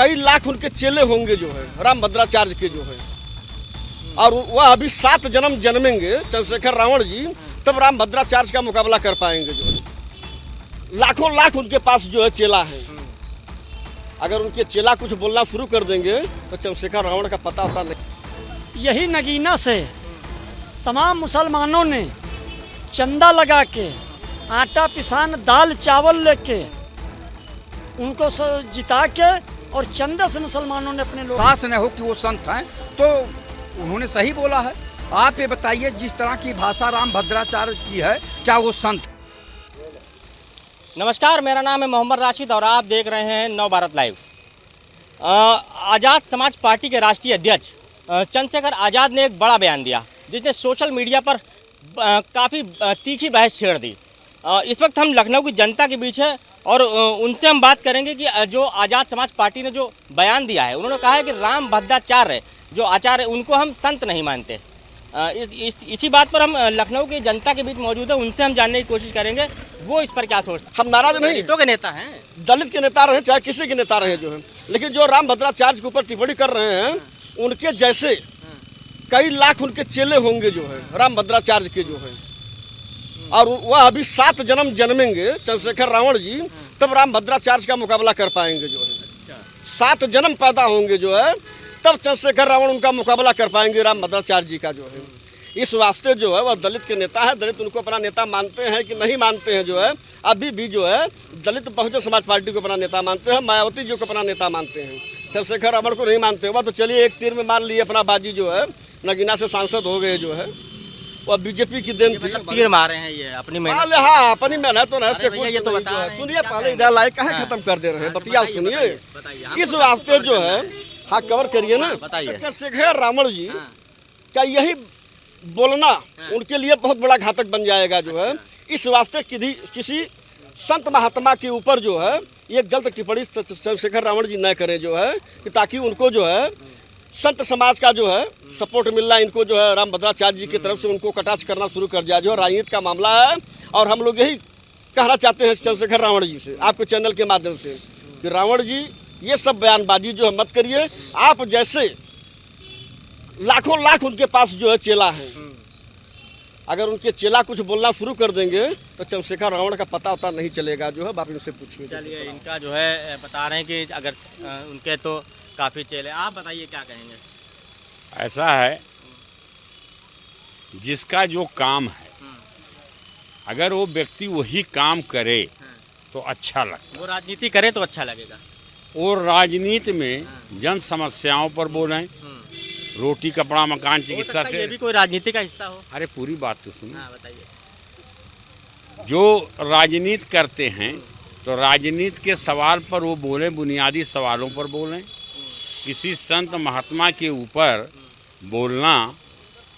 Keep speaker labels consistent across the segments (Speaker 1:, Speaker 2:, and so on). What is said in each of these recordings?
Speaker 1: कई लाख उनके चेले होंगे जो है रामभद्राचार्य के जो है, और वह अभी 7 जन्म जन्मेंगे चंद्रशेखर रावण जी, तब रामभद्राचार्य का मुकाबला कर पाएंगे जो है। लाखों लाख उनके पास जो है चेला है, अगर उनके चेला कुछ बोलना शुरू कर देंगे तो चंद्रशेखर रावण का पता होता नहीं।
Speaker 2: यही नगीना से तमाम मुसलमानों ने चंदा लगा के आटा पिसान दाल चावल लेके उनको जिता के और चंदा से मुसलमानों ने अपने लोग
Speaker 3: दास न हो कि वो संत हैं, तो उन्होंने सही बोला है। आप ये बताइए, जिस तरह की भाषा रामभद्राचार्य की है, क्या वो संत?
Speaker 4: नमस्कार, मेरा नाम है मोहम्मद राशिद और आप देख रहे हैं नव भारत लाइव। आज़ाद समाज पार्टी के राष्ट्रीय अध्यक्ष चंद्रशेखर आज़ाद ने एक बड़ा बयान दिया, जिसने सोशल मीडिया पर काफ़ी तीखी बहस छेड़ दी। इस वक्त हम लखनऊ की जनता के बीच है और उनसे हम बात करेंगे कि जो आज़ाद समाज पार्टी ने जो बयान दिया है, उन्होंने कहा है कि रामभद्राचार्य जो आचार्य उनको हम संत नहीं मानते। इसी बात पर हम लखनऊ की जनता के बीच मौजूद है, उनसे हम जानने की कोशिश करेंगे वो इस पर क्या सोचते।
Speaker 1: हम नाराज नहीं,
Speaker 4: दलितों के नेता हैं,
Speaker 1: दलित के नेता रहे चाहे किसी के नेता रहे जो है, लेकिन जो रामभद्राचार्य के ऊपर टिप्पणी कर रहे हैं, उनके जैसे कई लाख उनके चेले होंगे जो है रामभद्राचार्य के जो है, और वह अभी 7 जन्म जन्मेंगे चंद्रशेखर रावण जी, तब रामभद्राचार्य का मुकाबला कर पाएंगे जो है। 7 जन्म पैदा होंगे जो है, तब चंद्रशेखर रावण उनका मुकाबला कर पाएंगे रामभद्राचार्य जी का जो है। इस वास्ते जो है वह दलित के नेता है। दलित उनको अपना नेता मानते हैं कि नहीं मानते हैं जो है, अभी भी जो है दलित बहुजन समाज पार्टी को अपना नेता मानते हैं, मायावती जी को अपना नेता मानते हैं, चंद्रशेखर रावण को नहीं मानते। वह तो चलिए एक तीर में मान लिए अपना बाजी जो है, नगीना से सांसद हो गए जो है, वह बीजेपी की देन थी।
Speaker 4: तीर मारे हैं ये अपनी मेहनत।
Speaker 1: हाँ, अपनी मेहनत तो है।
Speaker 4: ये तो बता
Speaker 1: सुनिए, पहले इधर लाइक कहाँ खत्म कर दे रहे हैं, बतिया सुनिए। इस वास्ते जो है, हाँ कवर करिए ना, चंद्रशेखर रावण जी का यही बोलना उनके लिए बहुत बड़ा घातक बन जाएगा जो है। इस वास्ते किसी संत महात्मा के ऊपर जो है ये गलत टिप्पणी चंद्रशेखर रावण जी न करें जो है, कि ताकि उनको जो है संत समाज का जो है सपोर्ट मिल रहा है, इनको जो है रामभद्राचार्य जी की तरफ से उनको कटाक्ष करना शुरू कर दिया जो राजनीति का मामला है। और हम लोग यही कहना चाहते हैं चंद्रशेखर रावण जी से, आपके चैनल के माध्यम से, कि रावण जी ये सब बयानबाजी जो है मत करिए। आप जैसे लाखों लाख उनके पास जो है चेला है, अगर उनके चेला कुछ बोलना शुरू कर देंगे तो चंद्रशेखर रावण का पता होता नहीं चलेगा जो है। बाप इनसे पूछिए।
Speaker 4: चलिए, इनका जो है बता रहे हैं कि अगर उनके तो काफ़ी चेले, आप बताइए क्या कहेंगे।
Speaker 5: ऐसा है, जिसका जो काम है, अगर वो व्यक्ति वही काम करे तो अच्छा लगता है।
Speaker 4: वो राजनीति करे तो अच्छा लगेगा।
Speaker 5: और राजनीति में जन समस्याओं पर बोलें, रोटी कपड़ा मकान चिकित्सा से।
Speaker 4: ये भी कोई राजनीति का हिस्सा हो।
Speaker 5: अरे पूरी बात तो सुनो।
Speaker 4: हाँ, बताइए।
Speaker 5: जो राजनीति करते हैं तो राजनीति के सवाल पर वो बोलें, बुनियादी सवालों पर बोलें। किसी संत महात्मा के ऊपर बोलना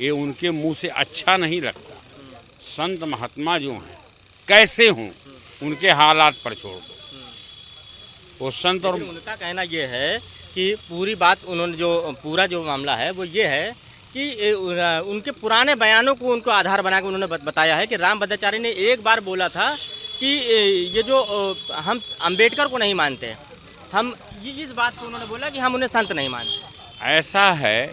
Speaker 5: ये उनके मुंह से अच्छा नहीं लगता। संत महात्मा जो हैं कैसे हों, उनके हालात पर छोड़ दो। वो संत और
Speaker 4: उनका कहना ये है कि पूरी बात उन्होंने जो पूरा जो मामला है वो ये है कि उनके पुराने बयानों को उनको आधार बना के उन्होंने बताया है कि रामभद्राचार्य ने एक बार बोला था कि ये जो हम अंबेडकर को नहीं मानते, हम इस बात को उन्होंने बोला कि हम उन्हें संत नहीं मानते।
Speaker 5: ऐसा है,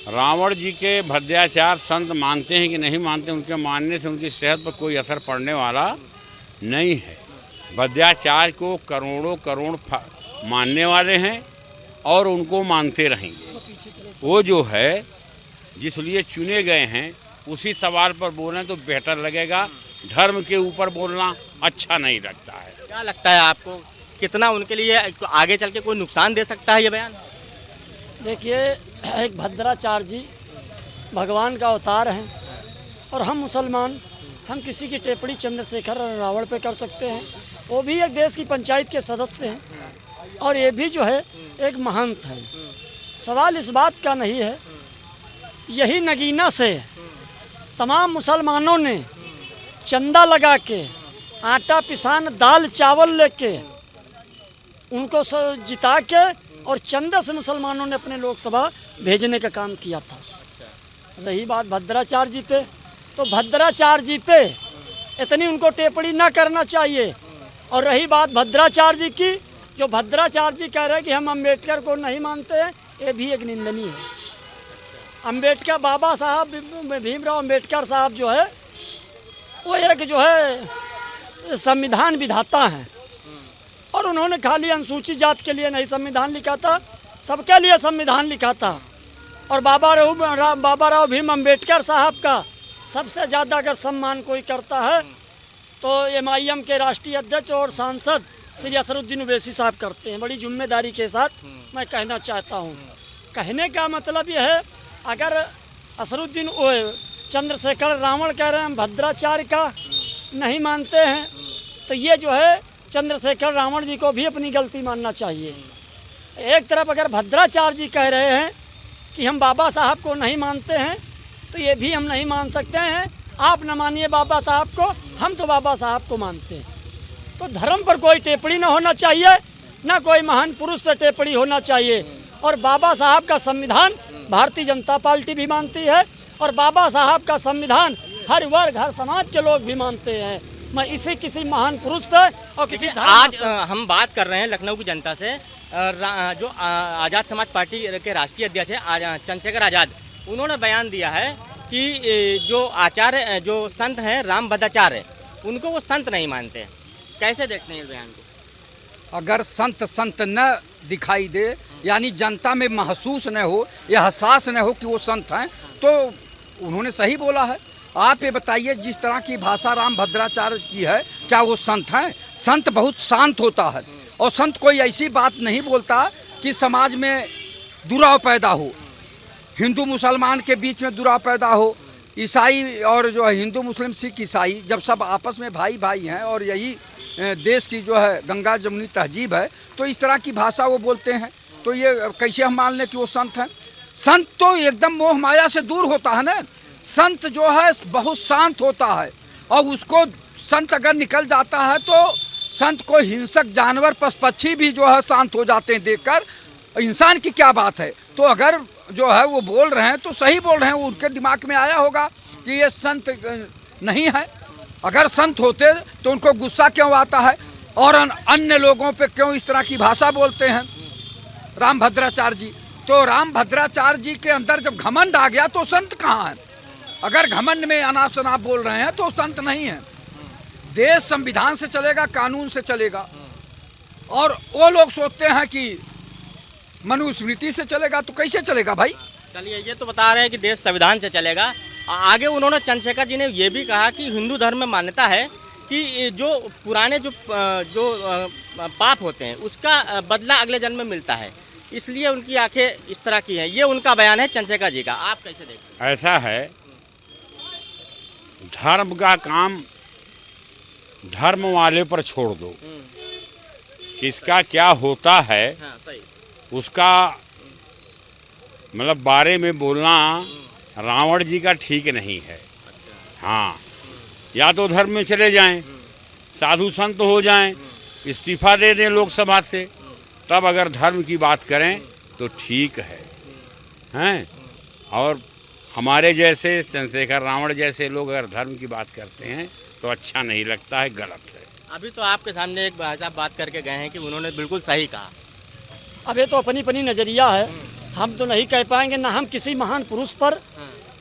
Speaker 5: रावण जी के भद्राचार्य संत मानते हैं कि नहीं मानते, उनके मानने से उनकी सेहत पर कोई असर पड़ने वाला नहीं है। भद्राचार्य को करोड़ों करोड़ मानने वाले हैं और उनको मानते रहेंगे। वो जो है जिस लिए चुने गए हैं उसी सवाल पर बोलें तो बेहतर लगेगा। धर्म के ऊपर बोलना अच्छा नहीं लगता है।
Speaker 4: क्या लगता है आपको, कितना उनके लिए आगे चल के कोई नुकसान दे सकता है ये बयान?
Speaker 2: देखिए, एक भद्राचार्य जी भगवान का अवतार हैं और हम मुसलमान, हम किसी की टिप्पणी चंद्रशेखर रावण पे कर सकते हैं। वो भी एक देश की पंचायत के सदस्य हैं और ये भी जो है एक महंत है। सवाल इस बात का नहीं है, यही नगीना से तमाम मुसलमानों ने चंदा लगा के आटा पिसान दाल चावल लेके उनको जिता के और चंदा से मुसलमानों ने अपने लोकसभा भेजने का काम किया था। रही बात भद्राचार्य जी पे, तो भद्राचार्य जी पे इतनी उनको टिप्पणी ना करना चाहिए। और रही बात भद्राचार्य जी की, जो भद्राचार्य जी कह रहे हैं कि हम अम्बेडकर को नहीं मानते हैं, ये भी एक निंदनीय है। अम्बेडकर बाबा साहब भीमराव अम्बेडकर साहब जो है वो एक जो है संविधान विधाता हैं, और उन्होंने खाली अनुसूचित जात के लिए नहीं संविधान लिखा था, सबके लिए संविधान लिखा था। और बाबा राव भीम अम्बेडकर साहब का सबसे ज़्यादा अगर सम्मान कोई करता है तो MIM के राष्ट्रीय अध्यक्ष और सांसद श्री असरुद्दीन ओवैसी साहब करते हैं। बड़ी जिम्मेदारी के साथ मैं कहना चाहता हूँ। कहने का मतलब यह है, अगर असरुद्दीन चंद्रशेखर रावण कह रहे हैं हम भद्राचार्य का नहीं मानते हैं, तो ये जो है चंद्रशेखर रावण जी को भी अपनी गलती मानना चाहिए। एक तरफ अगर भद्राचार्य जी कह रहे हैं कि हम बाबा साहब को नहीं मानते हैं, तो ये भी हम नहीं मान सकते हैं। आप न मानिए बाबा साहब को, हम तो बाबा साहब को मानते हैं। तो धर्म पर कोई टिप्पणी न होना चाहिए, ना कोई महान पुरुष पर टिप्पणी होना चाहिए। और बाबा साहब का संविधान भारतीय जनता पार्टी भी मानती है, और बाबा साहब का संविधान हर वर्ग हर समाज के लोग भी मानते हैं। मैं इसी किसी महान पुरुष पर और किसी
Speaker 4: आज हम बात कर रहे हैं लखनऊ की जनता से। जो आज़ाद समाज पार्टी के राष्ट्रीय अध्यक्ष है चंद्रशेखर आज़ाद, उन्होंने बयान दिया है कि जो आचार्य जो संत हैं रामभद्राचार्य, उनको वो संत नहीं मानते। कैसे देखते हैं इस बयान को?
Speaker 3: अगर संत न दिखाई दे, यानी जनता में महसूस न हो या एहसास न हो कि वो संत हैं, तो उन्होंने सही बोला है। आप ये बताइए, जिस तरह की भाषा रामभद्राचार्य की है, क्या वो संत हैं? संत बहुत शांत होता है, और संत कोई ऐसी बात नहीं बोलता कि समाज में दुराव पैदा हो, हिंदू मुसलमान के बीच में दुराव पैदा हो, ईसाई और जो है हिंदू मुस्लिम सिख ईसाई जब सब आपस में भाई भाई हैं और यही देश की जो है गंगा जमुनी तहजीब है, तो इस तरह की भाषा वो बोलते हैं, तो ये कैसे हम मान लें कि वो संत हैं? संत तो एकदम मोह माया से दूर होता है ना। संत जो है बहुत शांत होता है, और उसको संत अगर निकल जाता है तो संत को हिंसक जानवर पशु पक्षी भी जो है शांत हो जाते हैं देखकर। इंसान की क्या बात है? तो अगर जो है वो बोल रहे हैं तो सही बोल रहे हैं, वो उनके दिमाग में आया होगा कि ये संत नहीं है। अगर संत होते तो उनको गुस्सा क्यों आता है, और अन्य लोगों पे क्यों इस तरह की भाषा बोलते हैं रामभद्राचार्य जी? तो रामभद्राचार्य जी के अंदर जब घमंड आ गया तो संत कहाँ है? अगर घमंड में अनाप शनाप बोल रहे हैं तो संत नहीं है। देश संविधान से चलेगा, कानून से चलेगा, और वो लोग सोचते हैं कि मनुस्मृति से चलेगा, तो कैसे चलेगा भाई?
Speaker 4: चलिए, ये तो बता रहे हैं कि देश संविधान से चलेगा। आगे उन्होंने चंद्रशेखर जी ने ये भी कहा कि हिंदू धर्म में मान्यता है कि जो पुराने जो पाप होते हैं उसका बदला अगले जन्म में मिलता है, इसलिए उनकी आंखें इस तरह की हैं। ये उनका बयान है चंद्रशेखर जी का। आप कैसे देखते हैं?
Speaker 5: ऐसा है, धर्म का काम धर्म वाले पर छोड़ दो, किसका क्या होता है
Speaker 4: हाँ, सही।
Speaker 5: उसका मतलब बारे में बोलना रावण जी का ठीक नहीं है। हाँ, या तो धर्म में चले जाएं, साधु संत हो जाएं, इस्तीफा दे दें लोकसभा से, तब अगर धर्म की बात करें तो ठीक है, हैं? और हमारे जैसे चंद्रशेखर रावण जैसे लोग अगर धर्म की बात करते हैं तो अच्छा नहीं लगता है, गलत है।
Speaker 4: अभी तो आपके सामने एक भाई साहब बात करके गए हैं कि उन्होंने बिल्कुल सही कहा।
Speaker 2: अब ये तो अपनी अपनी नज़रिया है, हम तो नहीं कह पाएंगे। ना हम किसी महान पुरुष पर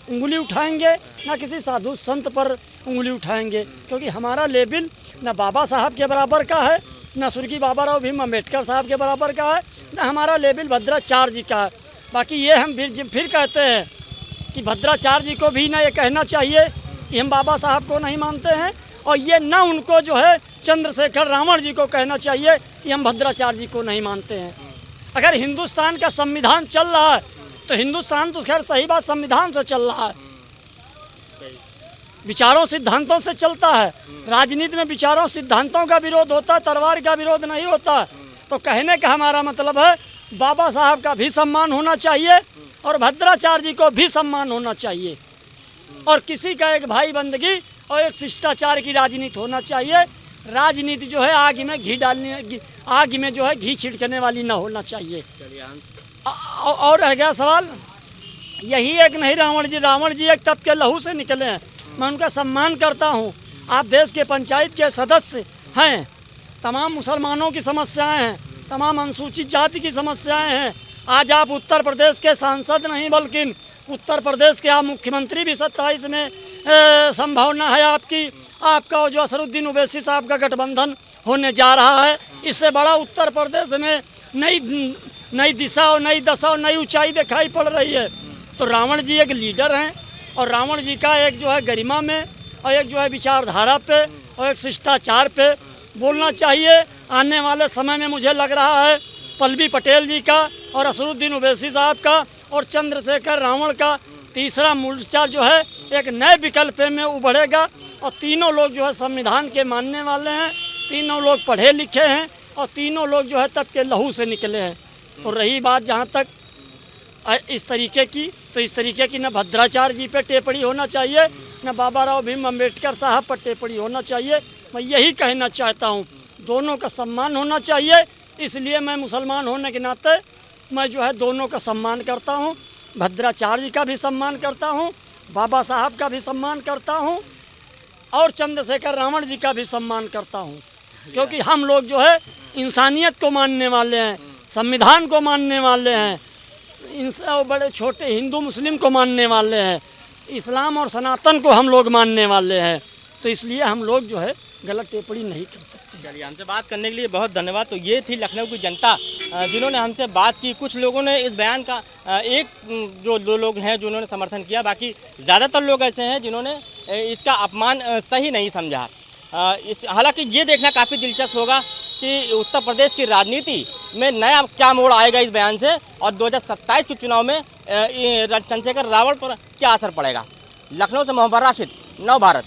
Speaker 2: उंगली उठाएंगे, ना किसी साधु संत पर उंगली उठाएंगे, क्योंकि हमारा लेवल ना बाबा साहब के बराबर का है, ना स्वर्गीय बाबा राव भीम अम्बेडकर साहब के बराबर का है, ना हमारा लेवल भद्राचार्य जी का है। बाकी ये हम फिर कहते हैं कि भद्राचार्य जी को भी ना ये कहना चाहिए कि हम बाबा साहब को नहीं मानते हैं, और ये ना उनको जो है चंद्रशेखर रावण जी को कहना चाहिए कि हम भद्राचार्य जी को नहीं मानते हैं। अगर हिंदुस्तान का संविधान चल रहा है तो हिंदुस्तान तो खैर सही बात संविधान से चल रहा है, विचारों सिद्धांतों से चलता है। राजनीति में विचारों सिद्धांतों का विरोध होता है, तलवार का विरोध नहीं होता। तो कहने का हमारा मतलब है बाबा साहब का भी सम्मान होना चाहिए और भद्राचार्य जी को भी सम्मान होना चाहिए, और किसी का एक भाई बंदगी और एक शिष्टाचार की राजनीति होना चाहिए। राजनीति जो है आग में घी डालने, आग में जो है घी छिड़कने वाली ना होना चाहिए। और रह गया सवाल, यही एक नहीं रावण जी एक तब के लहू से निकले हैं, मैं उनका सम्मान करता हूँ। आप देश के पंचायत के सदस्य हैं, तमाम मुसलमानों की समस्याएं हैं, तमाम अनुसूचित जाति की समस्याएं हैं। आज आप उत्तर प्रदेश के सांसद नहीं बल्कि उत्तर प्रदेश के आप मुख्यमंत्री भी 27 में संभावना है आपकी। आपका जो असरुद्दीन ओवैसी साहब का गठबंधन होने जा रहा है। इससे बड़ा उत्तर प्रदेश में नई दिशा और नई दशा और नई ऊंचाई दिखाई पड़ रही है। तो रावण जी एक लीडर हैं और रावण जी का एक जो है गरिमा में और एक जो है विचारधारा पे और एक शिष्टाचार पे बोलना चाहिए। आने वाले समय में मुझे लग रहा है पल्लवी पटेल जी का और असरुद्दीन ओवैसी साहब का और चंद्रशेखर रावण का तीसरा मोर्चा जो है एक नए विकल्प में उभरेगा। और तीनों लोग जो है संविधान के मानने वाले हैं, तीनों लोग पढ़े लिखे हैं और तीनों लोग जो है तब के लहू से निकले हैं। तो रही बात जहाँ तक इस तरीके की, तो इस तरीके की न भद्राचार्य जी पे टिप्पणी होना चाहिए, न बाबा राव भीम अम्बेडकर साहब पर टिप्पणी होना चाहिए। मैं यही कहना चाहता हूँ, दोनों का सम्मान होना चाहिए। इसलिए मैं मुसलमान होने के नाते मैं जो है दोनों का सम्मान करता हूँ। भद्राचार्य जी का भी सम्मान करता हूँ, बाबा साहब का भी सम्मान करता हूँ और चंद्रशेखर रावण जी का भी सम्मान करता हूँ। क्योंकि हम लोग जो है इंसानियत को मानने वाले हैं, संविधान को मानने वाले हैं, बड़े छोटे हिंदू मुस्लिम को मानने वाले हैं, इस्लाम और सनातन को हम लोग मानने वाले हैं। तो इसलिए हम लोग जो है गलत टिप्पणी नहीं कर सकते।
Speaker 4: चलिए, हमसे बात करने के लिए बहुत धन्यवाद। तो ये थी लखनऊ की जनता जिन्होंने हमसे बात की। कुछ लोगों ने इस बयान का जो दो लोग हैं जिन्होंने समर्थन किया, बाकी ज़्यादातर लोग ऐसे हैं जिन्होंने इसका अपमान सही नहीं समझा। हालांकि ये देखना काफ़ी दिलचस्प होगा कि उत्तर प्रदेश की राजनीति में नया क्या मोड़ आएगा इस बयान से और 2027 के चुनाव में चंद्रशेखर रावण पर क्या असर पड़ेगा। लखनऊ से मोहम्मद राशिद, नव भारत।